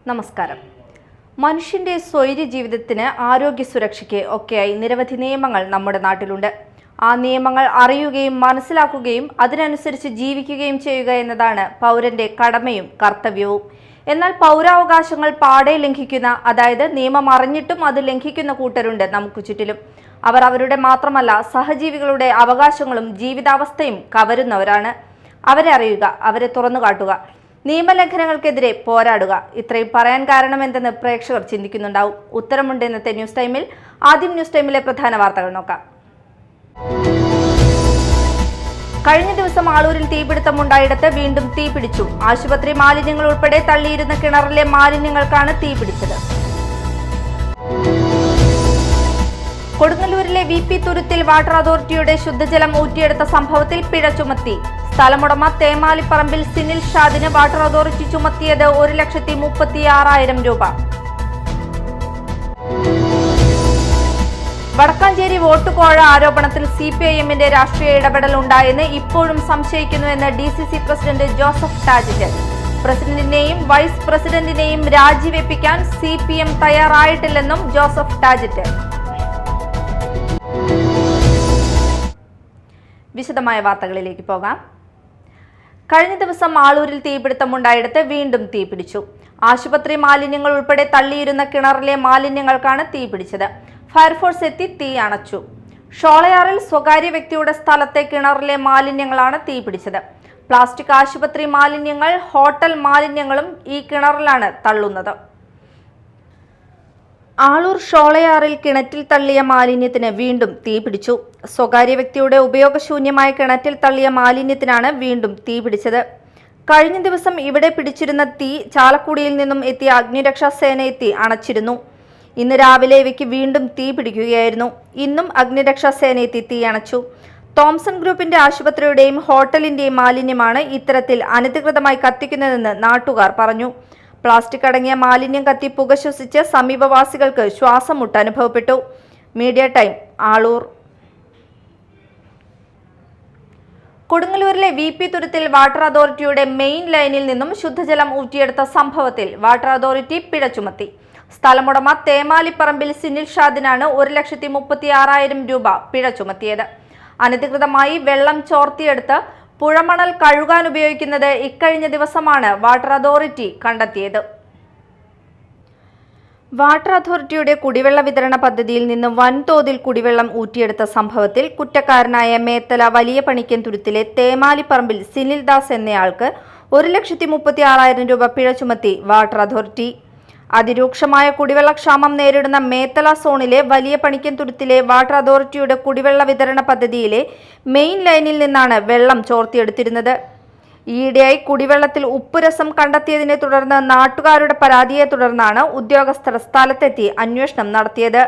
നമസ്കാരം. മനുഷ്യന്റെ സ്വൈര്യ ജീവിതത്തിന് ആരോഗ്യ സുരക്ഷയ്ക്ക് ഒക്കെയായി നിരവധി നിയമങ്ങൾ നമ്മുടെ നാട്ടിലുണ്ട്. ആ നിയമങ്ങൾ അറിയുകയും മനസ്സിലാക്കുകയും അതിനനുസരിച്ച് ജീവിക്കുകയും ചെയ്യുക എന്നതാണ് പൗരന്റെ കടമയും കർത്തവ്യവും. എന്നാൽ പൗരാവകാശങ്ങൾ പാടെ ലംഘിക്കുന്ന, അതായത് നിയമം അറിഞ്ഞിട്ടും അത് ലംഘിക്കുന്ന കൂട്ടരുണ്ട് നമുക്ക് ചുറ്റിലും. അവർ അവരുടെ മാത്രമല്ല സഹജീവികളുടെ അവകാശങ്ങളും ജീവിതാവസ്ഥയും കവരുന്നവരാണ്. അവരെ അറിയുക, അവരെ തുറന്നു കാട്ടുക, നിയമലംഘനങ്ങൾക്കെതിരെ പോരാടുക. ഇത്രയും പറയാൻ കാരണം എന്തെന്ന് പ്രേക്ഷകർ ചിന്തിക്കുന്നുണ്ടാവും. ഉത്തരമുണ്ട് ഇന്നത്തെ ന്യൂസ് ടൈമിൽ. ആദ്യം ന്യൂസ് ടൈമിലെ പ്രധാന വാർത്തകൾ നോക്കാം. കഴിഞ്ഞ ദിവസം ആളൂരിൽ തീപിടുത്തമുണ്ടായിടത്ത് വീണ്ടും തീപിടിച്ചു. ആശുപത്രി മാലിന്യങ്ങൾ ഉൾപ്പെടെ തള്ളിയിരുന്ന കിണറിലെ മാലിന്യങ്ങൾക്കാണ് തീപിടിച്ചത്. കൊടുങ്ങല്ലൂരിലെ VP തുരുത്തിൽ വാട്ടർ അതോറിറ്റിയുടെ ശുദ്ധജലം ഊറ്റിയെടുത്ത സംഭവത്തിൽ പിഴ ചുമത്തി. സ്ഥലമുടമ തേമാലിപ്പറമ്പിൽ സിനിൽ ഷാദിന് വാട്ടർ അതോറിറ്റി ചുമത്തിയത് 1,36,000 രൂപ. വടക്കാഞ്ചേരി വോട്ടുകോഴ ആരോപണത്തിൽ CPIM-ന്റെ രാഷ്ട്രീയ ഇടപെടൽ ഉണ്ടായെന്ന് ഇപ്പോഴും സംശയിക്കുന്നുവെന്ന് DCC president Joseph ടാജറ്റ്. പ്രസിഡന്റിനെയും vice പ്രസിഡന്റിനെയും രാജിവെപ്പിക്കാൻ CPM തയ്യാറായിട്ടില്ലെന്നും Joseph ടാജറ്റ്. വിശദമായ വാർത്തകളിലേക്ക് പോകാം. കഴിഞ്ഞ ദിവസം ആളൂരിൽ തീപിടുത്തമുണ്ടായിടത്ത് വീണ്ടും തീപിടിച്ചു. ആശുപത്രി മാലിന്യങ്ങൾ ഉൾപ്പെടെ തള്ളിയിരുന്ന കിണറിലെ മാലിന്യങ്ങൾക്കാണ് തീപിടിച്ചത്. ഫയർഫോഴ്സ് എത്തി തീ അണച്ചു. ഷോളയാറിൽ സ്വകാര്യ വ്യക്തിയുടെ സ്ഥലത്തെ കിണറിലെ മാലിന്യങ്ങളാണ് തീപിടിച്ചത്. പ്ലാസ്റ്റിക് ആശുപത്രി മാലിന്യങ്ങൾ, ഹോട്ടൽ മാലിന്യങ്ങളും ഈ കിണറിലാണ് തള്ളുന്നത്. ആളൂർ ഷോളയാറിൽ കിണറ്റിൽ തള്ളിയ മാലിന്യത്തിന് വീണ്ടും തീപിടിച്ചു. സ്വകാര്യ വ്യക്തിയുടെ ഉപയോഗശൂന്യമായ കിണറ്റിൽ തള്ളിയ മാലിന്യത്തിനാണ് വീണ്ടും തീപിടിച്ചത്. കഴിഞ്ഞ ദിവസം ഇവിടെ പിടിച്ചിരുന്ന തീ ചാലക്കുടിയിൽ നിന്നും എത്തിയ അഗ്നിരക്ഷാസേന എത്തി അണച്ചിരുന്നു. ഇന്ന് രാവിലെ ഇവയ്ക്ക് വീണ്ടും തീ പിടിക്കുകയായിരുന്നു. ഇന്നും അഗ്നിരക്ഷാസേന എത്തി തീ അണച്ചു. തോംസൺ ഗ്രൂപ്പിന്റെ ആശുപത്രിയുടെയും ഹോട്ടലിന്റെയും മാലിന്യമാണ് ഇത്തരത്തിൽ അനധികൃതമായി കത്തിക്കുന്നതെന്ന് നാട്ടുകാർ പറഞ്ഞു. പ്ലാസ്റ്റിക് അടങ്ങിയ മാലിന്യം കത്തി പുക ശ്വസിച്ച് സമീപവാസികൾക്ക് ശ്വാസം മുട്ട് അനുഭവപ്പെട്ടു. Media time, Aloor. കൊടുങ്ങല്ലൂരിലെ VP തുരുത്തിൽ വാട്ടർ അതോറിറ്റിയുടെ മെയിൻ ലൈനിൽ നിന്നും ശുദ്ധജലം ഊറ്റിയെടുത്ത സംഭവത്തിൽ വാട്ടർ അതോറിറ്റി പിഴ ചുമത്തി. സ്ഥലമുടമ തേമാലിപ്പറമ്പിൽ സിനിൽ ഷാദിനാണ് 1,36,000 രൂപ പിഴ ചുമത്തിയത്. അനധികൃതമായി വെള്ളം ചോർത്തിയെടുത്ത് പുഴമണൽ കഴുകാൻ ഉപയോഗിക്കുന്നത് ഇക്കഴിഞ്ഞ ദിവസമാണ് വാട്ടർ അതോറിറ്റി കണ്ടെത്തിയത്. വാട്ടർ അതോറിറ്റിയുടെ കുടിവെള്ള വിതരണ പദ്ധതിയിൽ നിന്ന് വൻതോതിൽ കുടിവെള്ളം ഊറ്റിയെടുത്ത സംഭവത്തിൽ കുറ്റക്കാരനായ മേത്തല വലിയ പണിക്കൻ തുരുത്തിലെ തേമാലിപ്പറമ്പിൽ സിനിൽ ദാസ് എന്നയാൾക്ക് 1,36,000 രൂപ പിഴ ചുമത്തി വാട്ടർ അതോറിറ്റി. അതിരൂക്ഷമായ കുടിവെള്ളക്ഷാമം നേരിടുന്ന മേത്തല സോണിലെ വലിയ പണിക്കൻ തുരുത്തിലെ വാട്ടർ അതോറിറ്റിയുടെ കുടിവെള്ള വിതരണ പദ്ധതിയിലെ മെയിൻ ലൈനിൽ നിന്നാണ് വെള്ളം ചോർത്തിയെടുത്തിരുന്നത്. ഈയിടെയായി കുടിവെള്ളത്തിൽ ഉപ്പുരസം കണ്ടെത്തിയതിനെ തുടർന്ന് നാട്ടുകാരുടെ പരാതിയെ തുടർന്നാണ് ഉദ്യോഗസ്ഥർ സ്ഥലത്തെത്തി അന്വേഷണം നടത്തിയത്.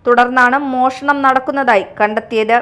തുടർന്നാണ് മോഷണം നടക്കുന്നതായി കണ്ടെത്തിയത്.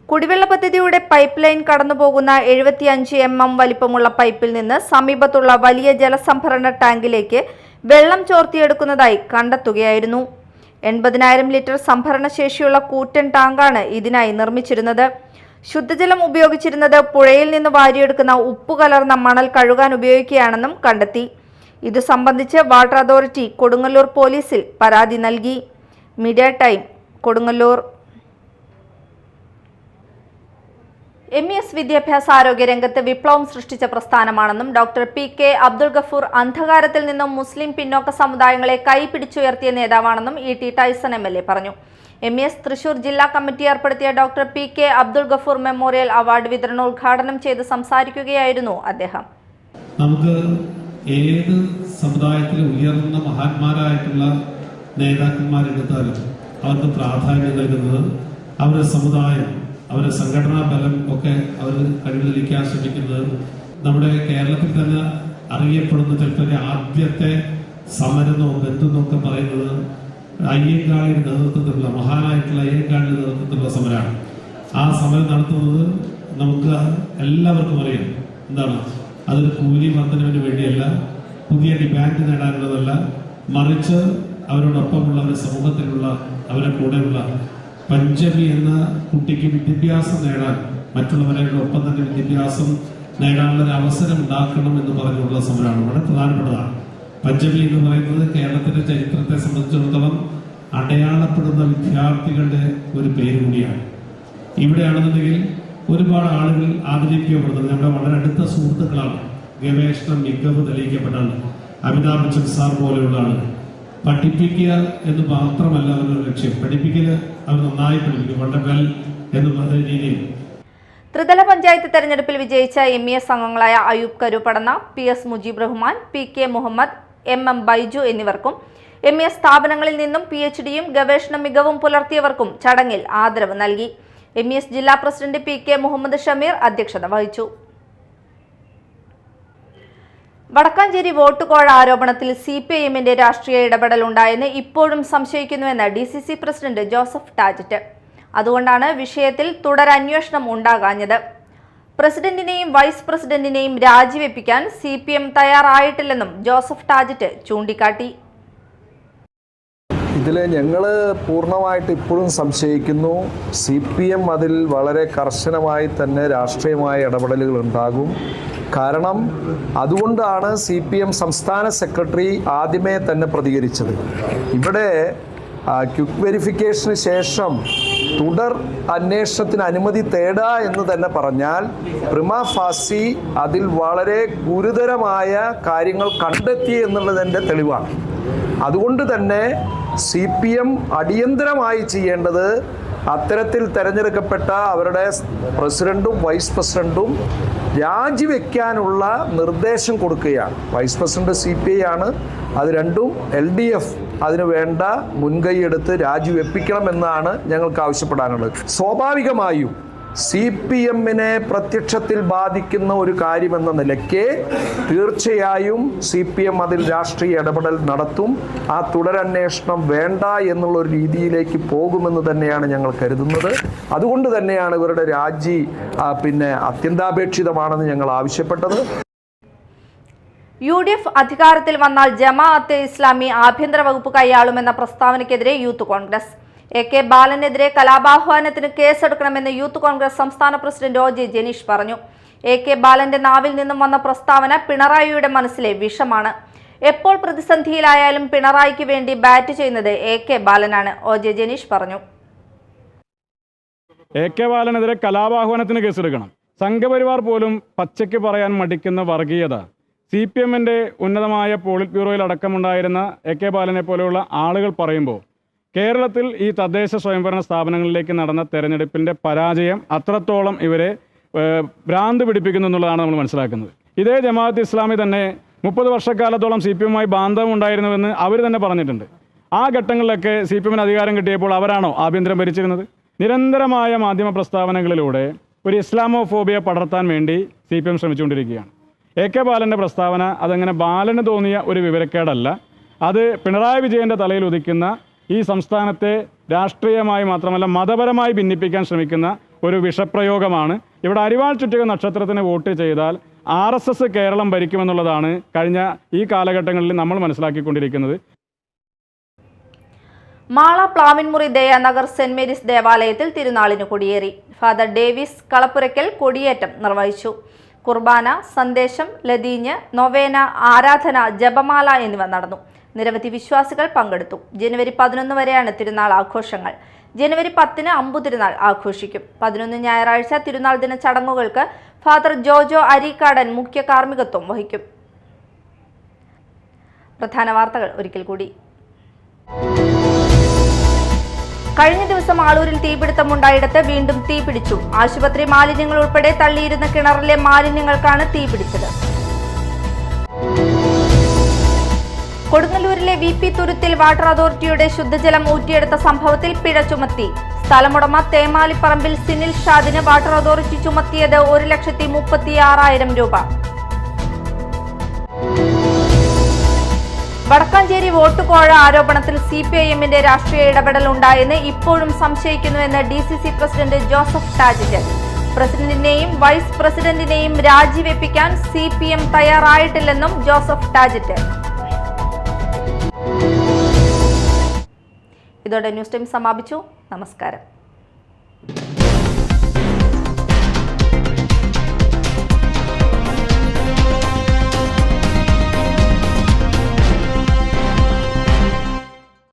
കുടിവെള്ള പദ്ധതിയുടെ പൈപ്പ് ലൈൻ കടന്നുപോകുന്ന 75 mm വലിപ്പമുള്ള പൈപ്പിൽ നിന്ന് സമീപത്തുള്ള വലിയ ജലസംഭരണ ടാങ്കിലേക്ക് വെള്ളം ചോർത്തിയെടുക്കുന്നതായി കണ്ടെത്തുകയായിരുന്നു. 80,000 ലിറ്റർ സംഭരണ ശേഷിയുള്ള കൂറ്റൻ ടാങ്കാണ് ഇതിനായി നിർമ്മിച്ചിരുന്നത്. ശുദ്ധജലം ഉപയോഗിച്ചിരുന്നത് പുഴയിൽ നിന്ന് വാരിയെടുക്കുന്ന ഉപ്പു കലർന്ന മണൽ കഴുകാൻ ഉപയോഗിക്കുകയാണെന്നും കണ്ടെത്തി. ഇത് സംബന്ധിച്ച് വാട്ടർ അതോറിറ്റി കൊടുങ്ങല്ലൂർ പോലീസിൽ പരാതി നൽകി. Media time, Kodungallur. MES വിദ്യാഭ്യാസ ആരോഗ്യ രംഗത്ത് വിപ്ലവം സൃഷ്ടിച്ച പ്രസ്ഥാനമാണെന്നും ഡോക്ടർ PK അബ്ദുൾ ഗഫൂർ അന്ധകാരത്തിൽ നിന്നും മുസ്ലിം പിന്നോക്ക സമുദായങ്ങളെ കൈപിടിച്ചുയർത്തിയ നേതാവാണെന്നും ET ടൈസൺ MLA പറഞ്ഞു. MES തൃശൂർ ജില്ലാ കമ്മിറ്റി ഏർപ്പെടുത്തിയ doctor PK Abdul Gafoor memorial award വിതരണോദ്ഘാടനം ചെയ്ത് സംസാരിക്കുകയായിരുന്നു അദ്ദേഹം. നമുക്ക് ഏത് സമുദായത്തിലെ ഉയർന്ന മഹാന്മാരായിട്ടുള്ള നേതാക്കന്മാരെടുത്താലും അവർക്ക് പ്രാധാന്യം നൽകുന്നത് അവരുടെ സമുദായം, അവരുടെ സംഘടനാ ബലം ഒക്കെ അവർ കഴിവിലിരിക്കാൻ ശ്രമിക്കുന്നത്. നമ്മുടെ കേരളത്തിൽ തന്നെ അറിയപ്പെടുന്ന ചിലപ്പോൾ ആദ്യത്തെ സമരമോ ബന്ധുവെന്നോ ഒക്കെ പറയുന്നത് അയ്യങ്കാളിയുടെ നേതൃത്വത്തിലുള്ള, മഹാനായിട്ടുള്ള അയ്യങ്കാളിയുടെ നേതൃത്വത്തിലുള്ള സമരമാണ്. ആ സമരം നടത്തുന്നത് നമുക്ക് എല്ലാവർക്കും അറിയാം. എന്താണ്, അതൊരു കൂലി വർധനവിന് വേണ്ടിയല്ല, പുതിയ ഡിമാൻഡ് നേടാനുള്ളതല്ല, മറിച്ച് അവരോടൊപ്പമുള്ള സമൂഹത്തിലുള്ള അവരുടെ കൂടെയുള്ള പഞ്ചമി എന്ന കുട്ടിക്ക് വിദ്യാഭ്യാസം നേടാൻ, മറ്റുള്ളവരുടെ ഒപ്പം തന്നെ വിദ്യാഭ്യാസം നേടാനുള്ള ഒരു അവസരം ഉണ്ടാക്കണം എന്ന് പറഞ്ഞുള്ള സമരമാണ്. വളരെ പ്രധാനപ്പെട്ടതാണ്. പഞ്ചമി എന്ന് പറയുന്നത് കേരളത്തിന്റെ ചരിത്രത്തെ സംബന്ധിച്ചിടത്തോളം അടയാളപ്പെടുന്ന വിദ്യാർത്ഥികളുടെ ഒരു പേര് കൂടിയാണ്. ഇവിടെയാണെന്നുണ്ടെങ്കിൽ ഒരുപാട് ആളുകൾ ആദരിക്കപ്പെടുന്നത് നമ്മുടെ വളരെ അടുത്ത സുഹൃത്തുക്കളാണ്. ഗവേഷണം മികവ് തെളിയിക്കപ്പെട്ടാണ്. അമിതാഭ് ബച്ചൻ സാർ പോലെയുള്ള ആളുകൾ. പഠിപ്പിക്കുക എന്ന് മാത്രമല്ല അവരുടെ ലക്ഷ്യം. പഠിപ്പിക്കൽ അവർ നന്നായി പഠിപ്പിക്കും, വളരെ വെൽ എന്ന് പറഞ്ഞ രീതിയിൽ. ത്രിതല പഞ്ചായത്ത് തെരഞ്ഞെടുപ്പിൽ വിജയിച്ച MES അംഗങ്ങളായ Ayub കരുപടന്ന, PS Mujeeb Rahman, PK Muhammad, MM Baiju എന്നിവർക്കും MES സ്ഥാപനങ്ങളിൽ നിന്നും PhDയും ഗവേഷണ മികവും പുലർത്തിയവർക്കും ചടങ്ങിൽ ആദരവ് നൽകി. MES ജില്ലാ പ്രസിഡന്റ് PK മുഹമ്മദ് ഷമീർ അധ്യക്ഷത വഹിച്ചു. വടക്കാഞ്ചേരി വോട്ട് കോഴ ആരോപണത്തിൽ CPIMന്റെ രാഷ്ട്രീയ ഇടപെടലുണ്ടായെന്ന് ഇപ്പോഴും സംശയിക്കുന്നുവെന്ന് DCC പ്രസിഡന്റ് ജോസഫ് ടാജറ്റ്. അതുകൊണ്ടാണ് വിഷയത്തിൽ തുടരന്വേഷണം ഉണ്ടാകാഞ്ഞത്. പ്രസിഡന്റിനെയും വൈസ് പ്രസിഡന്റിനെയും രാജിവെപ്പിക്കാൻ CPM തയ്യാറായിട്ടില്ലെന്നും ജോസഫ് ടാജറ്റ് ചൂണ്ടിക്കാട്ടി. ഇതിൽ ഞങ്ങൾ പൂർണ്ണമായിട്ട് ഇപ്പോഴും സംശയിക്കുന്നു. CPM അതിൽ വളരെ കർശനമായി തന്നെ രാഷ്ട്രീയമായ ഇടപെടലുകൾ ഉണ്ടാകും. കാരണം അതുകൊണ്ടാണ് CPM സംസ്ഥാന സെക്രട്ടറി ആദ്യമേ തന്നെ പ്രതികരിച്ചത്. ഇവിടെ ക്വിക്ക് വെരിഫിക്കേഷന് ശേഷം തുടർ അന്വേഷണത്തിന് അനുമതി തേടുക എന്ന് തന്നെ പറഞ്ഞാൽ പ്രിമാ ഫാസി അതിൽ വളരെ ഗുരുതരമായ കാര്യങ്ങൾ കണ്ടെത്തി എന്നുള്ളതിൻ്റെ തെളിവാണ്. അതുകൊണ്ട് തന്നെ CPM അടിയന്തരമായി ചെയ്യേണ്ടത് അത്തരത്തിൽ തിരഞ്ഞെടുക്കപ്പെട്ട അവരുടെ പ്രസിഡന്റും വൈസ് പ്രസിഡന്റും രാജിവെക്കാനുള്ള നിർദ്ദേശം കൊടുക്കുകയാണ്. വൈസ് പ്രസിഡന്റ് CPI ആണ്. അത് രണ്ടും LDF അതിന് വേണ്ട മുൻകൈയെടുത്ത് രാജിവെപ്പിക്കണമെന്നാണ് ഞങ്ങൾക്ക് ആവശ്യപ്പെടാനുള്ളത്. സ്വാഭാവികമായും CPMനെ പ്രത്യക്ഷത്തിൽ ബാധിക്കുന്ന ഒരു കാര്യമെന്ന നിലയ്ക്ക് തീർച്ചയായും CPM അതിൽ രാഷ്ട്രീയ ഇടപെടൽ നടത്തും. ആ തുടരന്വേഷണം വേണ്ട എന്നുള്ള ഒരു രീതിയിലേക്ക് പോകുമെന്ന് തന്നെയാണ് ഞങ്ങൾ കരുതുന്നത്. അതുകൊണ്ട് തന്നെയാണ് ഇവരുടെ രാജി അത്യന്താപേക്ഷിതമാണെന്ന് ഞങ്ങൾ ആവശ്യപ്പെട്ടത്. UDF അധികാരത്തിൽ വന്നാൽ ജമാഅത്തെ ഇസ്ലാമി ആഭ്യന്തര വകുപ്പ് കൈയാളുമെന്ന പ്രസ്താവനയ്ക്കെതിരെ യൂത്ത് കോൺഗ്രസ്. AK ബാലനെതിരെ കലാപാഹ്വാനത്തിന് കേസെടുക്കണമെന്ന് യൂത്ത് കോൺഗ്രസ് സംസ്ഥാന പ്രസിഡന്റ് OJ ജനീഷ് പറഞ്ഞു. AK ബാലന്റെ നാവിൽ നിന്നും വന്ന പ്രസ്താവന പിണറായിയുടെ മനസ്സിലെ വിഷമാണ്. എപ്പോൾ പ്രതിസന്ധിയിലായാലും പിണറായിക്ക് വേണ്ടി ബാറ്റ് ചെയ്യുന്നത് AK ബാലനാണ്, OJ ജനീഷ് പറഞ്ഞു. AK ബാലനെതിരെ കലാപാഹ്വാനത്തിന് കേസെടുക്കണം. സംഘപരിവാർ പോലും പച്ചയ്ക്ക് പറയാൻ മടിക്കുന്ന വർഗീയത CPMന്റെ ഉന്നതമായ പോളിറ്റ് ബ്യൂറോയിൽ അടക്കമുണ്ടായിരുന്ന AK ബാലനെ പോലെയുള്ള ആളുകൾ പറയുമ്പോൾ കേരളത്തിൽ ഈ തദ്ദേശ സ്വയംഭരണ സ്ഥാപനങ്ങളിലേക്ക് നടന്ന തെരഞ്ഞെടുപ്പിൻ്റെ പരാജയം അത്രത്തോളം ഇവരെ ഭ്രാന്ത് പിടിപ്പിക്കുന്നു എന്നുള്ളതാണ് നമ്മൾ മനസ്സിലാക്കുന്നത്. ഇതേ ജമാഅത്ത് ഇസ്ലാമി തന്നെ 30 വർഷക്കാലത്തോളം CPMമായി ബാന്ധവം ഉണ്ടായിരുന്നുവെന്ന് അവർ തന്നെ പറഞ്ഞിട്ടുണ്ട്. ആ ഘട്ടങ്ങളിലൊക്കെ CPMന് അധികാരം കിട്ടിയപ്പോൾ അവരാണോ ആഭ്യന്തരം ഭരിച്ചിരുന്നത്? നിരന്തരമായ മാധ്യമ പ്രസ്താവനകളിലൂടെ ഒരു ഇസ്ലാമോഫോബിയ പടർത്താൻ വേണ്ടി CPM ശ്രമിച്ചുകൊണ്ടിരിക്കുകയാണ്. AK ബാലൻ്റെ പ്രസ്താവന അതങ്ങനെ ബാലന് തോന്നിയ ഒരു വിവരക്കേടല്ല. അത് പിണറായി വിജയൻ്റെ തലയിൽ ഉദിക്കുന്ന ഈ സംസ്ഥാനത്തെ രാഷ്ട്രീയമായി മാത്രമല്ല മതപരമായി ഭിന്നിപ്പിക്കാൻ ശ്രമിക്കുന്ന ഒരു വിഷപ്രയോഗമാണ്. ഇവിടെ അരിവാൾ ചുറ്റിക നക്ഷത്രത്തിന് വോട്ട് ചെയ്താൽ RSS കേരളം ഭരിക്കുമെന്നുള്ളതാണ് കഴിഞ്ഞ ഈ കാലഘട്ടങ്ങളിൽ നമ്മൾ മനസ്സിലാക്കിക്കൊണ്ടിരിക്കുന്നത്. മാള പ്ലാവിൻമുറി ദയാനഗർ സെന്റ് മേരീസ് ദേവാലയത്തിൽ തിരുനാളിന് കൊടിയേറി. ഫാദർ ഡേവിസ് കളപ്പുരയ്ക്കൽ കൊടിയേറ്റം നിർവഹിച്ചു. കുർബാന, സന്ദേശം, ലതീഞ്ഞ്, നൊവേന, ആരാധന, ജപമാല എന്നിവ നടന്നു. നിരവധി വിശ്വാസികൾ പങ്കെടുത്തു. ജനുവരി 11 വരെയാണ് തിരുനാൾ ആഘോഷങ്ങൾ. ജനുവരി 10 അമ്പുതിരുനാൾ ആഘോഷിക്കും. 11 ഞായറാഴ്ച തിരുനാൾ ദിന ചടങ്ങുകൾക്ക് ഫാദർ ജോജോ അരീക്കാടൻ മുഖ്യ കാർമ്മികത്വം വഹിക്കും. പ്രധാന വാർത്തകൾ ഒരിക്കൽ കൂടി. കഴിഞ്ഞ ദിവസം ആളൂരിൽ തീപിടുത്തമുണ്ടായിടത്ത് വീണ്ടും തീപിടിച്ചു. ആശുപത്രി മാലിന്യങ്ങൾ ഉൾപ്പെടെ തള്ളിയിരുന്ന കിണറിലെ മാലിന്യങ്ങൾക്കാണ് തീപിടിച്ചത്. കൊടുങ്ങല്ലൂരിലെ VP തുരുത്തിൽ വാട്ടർ അതോറിറ്റിയുടെ ശുദ്ധജലം ഊറ്റിയെടുത്ത സംഭവത്തിൽ പിഴ ചുമത്തി. സ്ഥലമുടമ തേമാലിപ്പറമ്പിൽ സിനിൽ ഷാദിന് വാട്ടർ അതോറിറ്റി ചുമത്തിയത് 1,36,000 രൂപ. വടക്കാഞ്ചേരി വോട്ട് കോഴ ആരോപണത്തിൽ CPIMന്റെ രാഷ്ട്രീയ ഇടപെടൽ ഉണ്ടായെന്ന് ഇപ്പോഴും സംശയിക്കുന്നുവെന്ന് DCC president Joseph ടാജറ്റ്. പ്രസിഡന്റിനെയും vice പ്രസിഡന്റിനെയും രാജിവെപ്പിക്കാൻ CPM തയ്യാറായിട്ടില്ലെന്നും Joseph ടാജറ്റ്. ഇതോടെ ന്യൂസ് ടൈം സമാപിച്ചു. നമസ്കാരം.